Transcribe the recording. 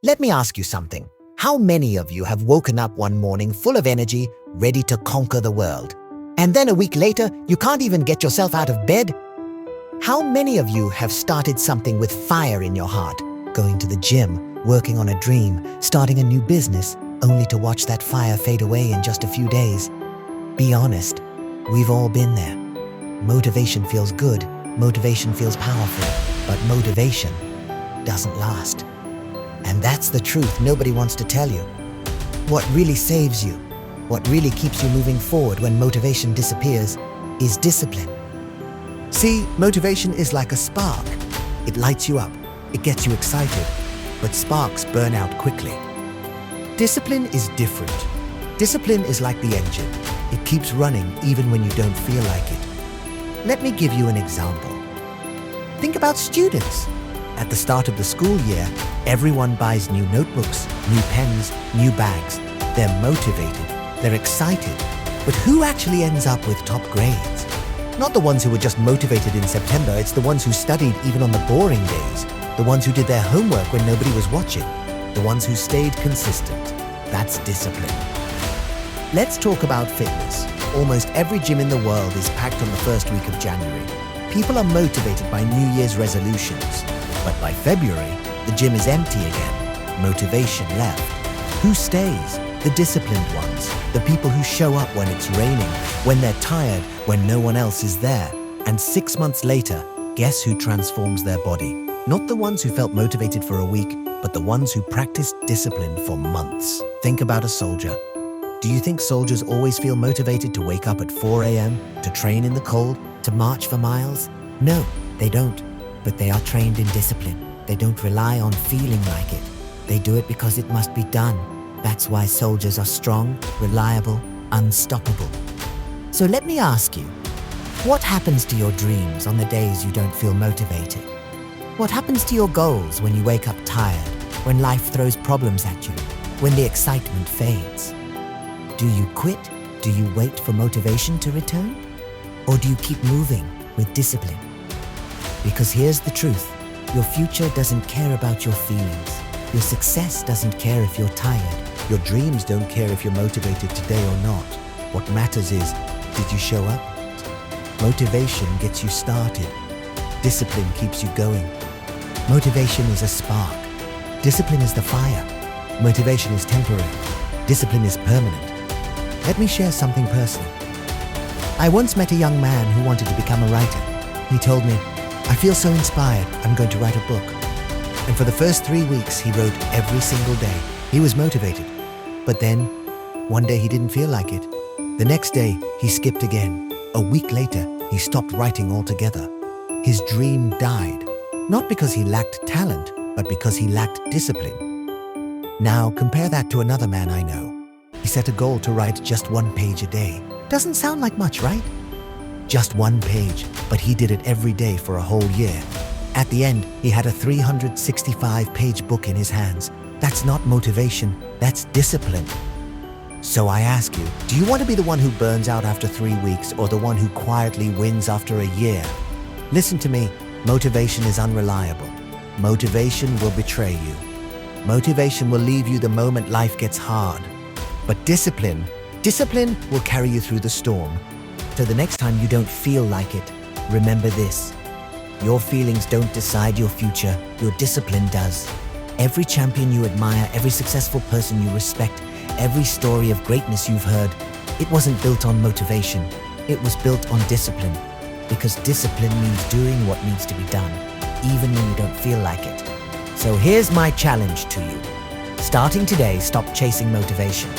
Let me ask you something. How many of you have woken up one morning full of energy, ready to conquer the world? And then a week later, you can't even get yourself out of bed? How many of you have started something with fire in your heart? Going to the gym, working on a dream, starting a new business, only to watch that fire fade away in just a few days? Be honest, we've all been there. Motivation feels good, motivation feels powerful, but motivation doesn't last. And that's the truth nobody wants to tell you. What really saves you, what really keeps you moving forward when motivation disappears, is discipline. See, motivation is like a spark. It lights you up, it gets you excited, but sparks burn out quickly. Discipline is different. Discipline is like the engine. It keeps running even when you don't feel like it. Let me give you an example. Think about students. At the start of the school year, everyone buys new notebooks, new pens, new bags. They're motivated, they're excited. But who actually ends up with top grades? Not the ones who were just motivated in September, it's the ones who studied even on the boring days. The ones who did their homework when nobody was watching. The ones who stayed consistent. That's discipline. Let's talk about fitness. Almost every gym in the world is packed on the first week of January. People are motivated by New Year's resolutions. But by February, the gym is empty again. Motivation left. Who stays? The disciplined ones. The people who show up when it's raining, when they're tired, when no one else is there. And 6 months later, guess who transforms their body? Not the ones who felt motivated for a week, but the ones who practiced discipline for months. Think about a soldier. Do you think soldiers always feel motivated to wake up at 4 a.m., to train in the cold, to march for miles? No, they don't. But they are trained in discipline. They don't rely on feeling like it. They do it because it must be done. That's why soldiers are strong, reliable, unstoppable. So let me ask you, what happens to your dreams on the days you don't feel motivated? What happens to your goals when you wake up tired, when life throws problems at you, when the excitement fades? Do you quit? Do you wait for motivation to return? Or do you keep moving with discipline? Because here's the truth, your future doesn't care about your feelings. Your success doesn't care if you're tired. Your dreams don't care if you're motivated today or not. What matters is, did you show up? Motivation gets you started. Discipline keeps you going. Motivation is a spark. Discipline is the fire. Motivation is temporary. Discipline is permanent. Let me share something personal. I once met a young man who wanted to become a writer. He told me, I feel so inspired, I'm going to write a book. And for the first 3 weeks, he wrote every single day. He was motivated. But then, one day he didn't feel like it. The next day, he skipped again. A week later, he stopped writing altogether. His dream died. Not because he lacked talent, but because he lacked discipline. Now, compare that to another man I know. He set a goal to write just 1 page a day. Doesn't sound like much, right? Just 1 page, but he did it every day for a whole year. At the end, he had a 365-page book in his hands. That's not motivation, that's discipline. So I ask you, do you want to be the one who burns out after 3 weeks or the one who quietly wins after a year? Listen to me, motivation is unreliable. Motivation will betray you. Motivation will leave you the moment life gets hard. But discipline will carry you through the storm. So the next time you don't feel like it, remember this. Your feelings don't decide your future, your discipline does. Every champion you admire, every successful person you respect, every story of greatness you've heard, it wasn't built on motivation. It was built on discipline. Because discipline means doing what needs to be done, even when you don't feel like it. So here's my challenge to you. Starting today, stop chasing motivation.